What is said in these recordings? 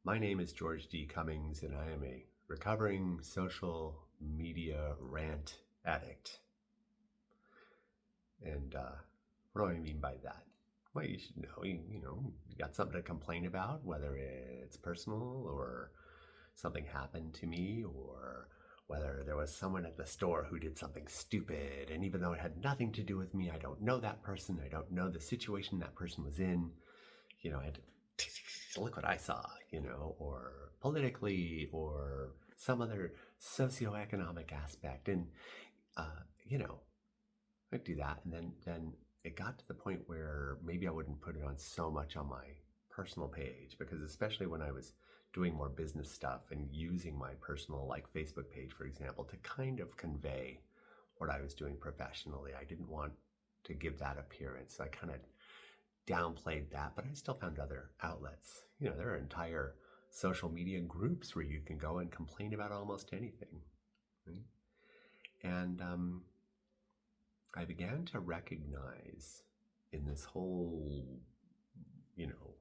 My name is George D. Cummings, and I am a recovering social media rant addict. And what do I mean by that? Well, you should know, you got something to complain about, whether it's personal or something happened to me, or whether there was someone at the store who did something stupid. And even though it had nothing to do with me, I don't know that person, I don't know the situation that person was in, I had to look what I saw, or politically or some other socioeconomic aspect. And, uh, you know, I'd do that. And then it got to the point where maybe I wouldn't put it on so much on my personal page, because especially when I was doing more business stuff and using my personal, like Facebook page, for example, to kind of convey what I was doing professionally, I didn't want to give that appearance. So I kind of downplayed that, but I still found other outlets. There are entire social media groups where you can go and complain about almost anything. Right? And I began to recognize in this whole,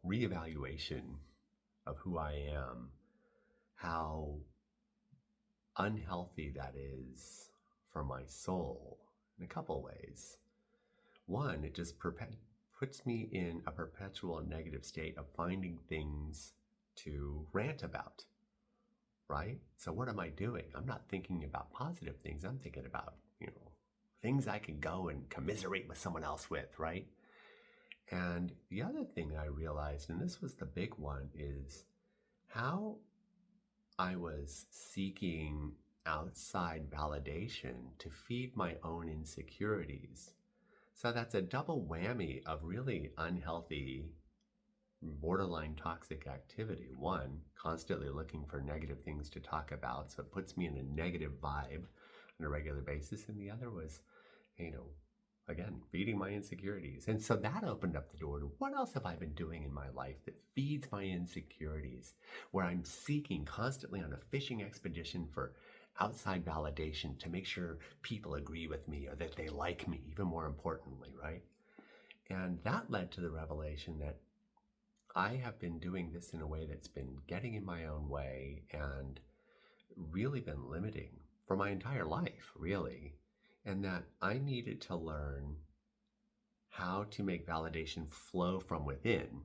reevaluation of who I am, how unhealthy that is for my soul in a couple ways. One, it just puts me in a perpetual negative state of finding things to rant about, right? So what am I doing? I'm not thinking about positive things. I'm thinking about, things I can go and commiserate with someone else with, right? And the other thing I realized, and this was the big one, is how I was seeking outside validation to feed my own insecurities. So that's a double whammy of really unhealthy, borderline toxic activity. One, constantly looking for negative things to talk about, so it puts me in a negative vibe on a regular basis. And the other was, again, feeding my insecurities. And so that opened up the door to what else have I been doing in my life that feeds my insecurities, where I'm seeking constantly on a fishing expedition for outside validation to make sure people agree with me or that they like me, even more importantly, right? And that led to the revelation that I have been doing this in a way that's been getting in my own way and really been limiting for my entire life, really. And that I needed to learn how to make validation flow from within,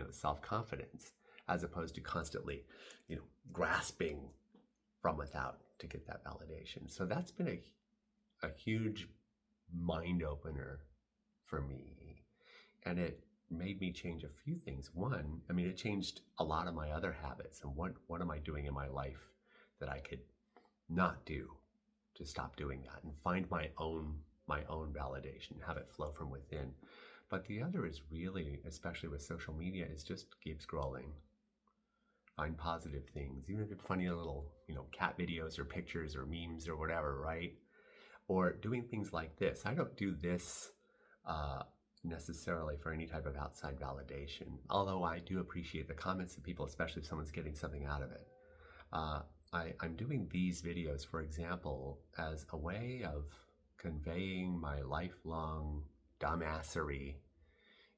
self-confidence, as opposed to constantly, grasping from without to get that validation. So that's been a huge mind opener for me. And it made me change a few things. One, it changed a lot of my other habits. And what am I doing in my life that I could not do to stop doing that and find my own validation, have it flow from within. But the other is really, especially with social media, is just keep scrolling. Find positive things, even if it's funny little, cat videos or pictures or memes or whatever, right? Or doing things like this. I don't do this necessarily for any type of outside validation, although I do appreciate the comments of people, especially if someone's getting something out of it. I'm doing these videos, for example, as a way of conveying my lifelong dumbassery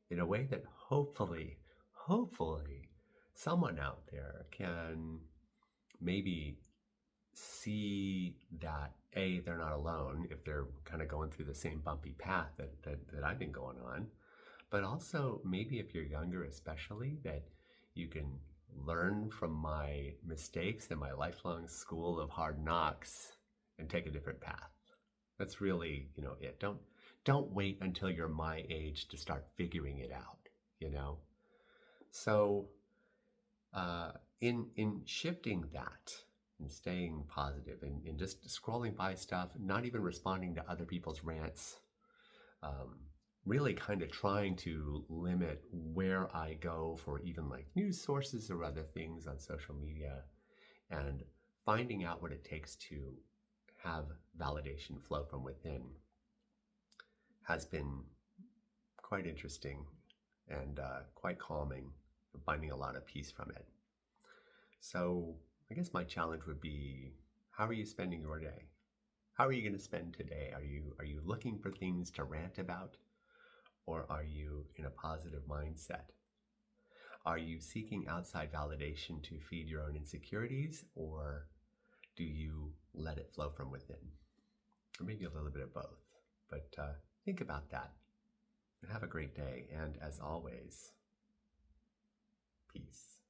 in a way that hopefully, someone out there can maybe see that they're not alone if they're kind of going through the same bumpy path that I've been going on, but also maybe if you're younger, especially, that you can learn from my mistakes and my lifelong school of hard knocks and take a different path. That's really, it. Don't wait until you're my age to start figuring it out. So in shifting that and staying positive and just scrolling by stuff, not even responding to other people's rants, really kind of trying to limit where I go for even like news sources or other things on social media, and finding out what it takes to have validation flow from within has been quite interesting and quite calming, finding a lot of peace from it. So I guess my challenge would be, how are you spending your day? How are you going to spend today? Are you looking for things to rant about? Or are you in a positive mindset? Are you seeking outside validation to feed your own insecurities, or do you let it flow from within? Or maybe a little bit of both. But think about that. Have a great day. And as always, peace.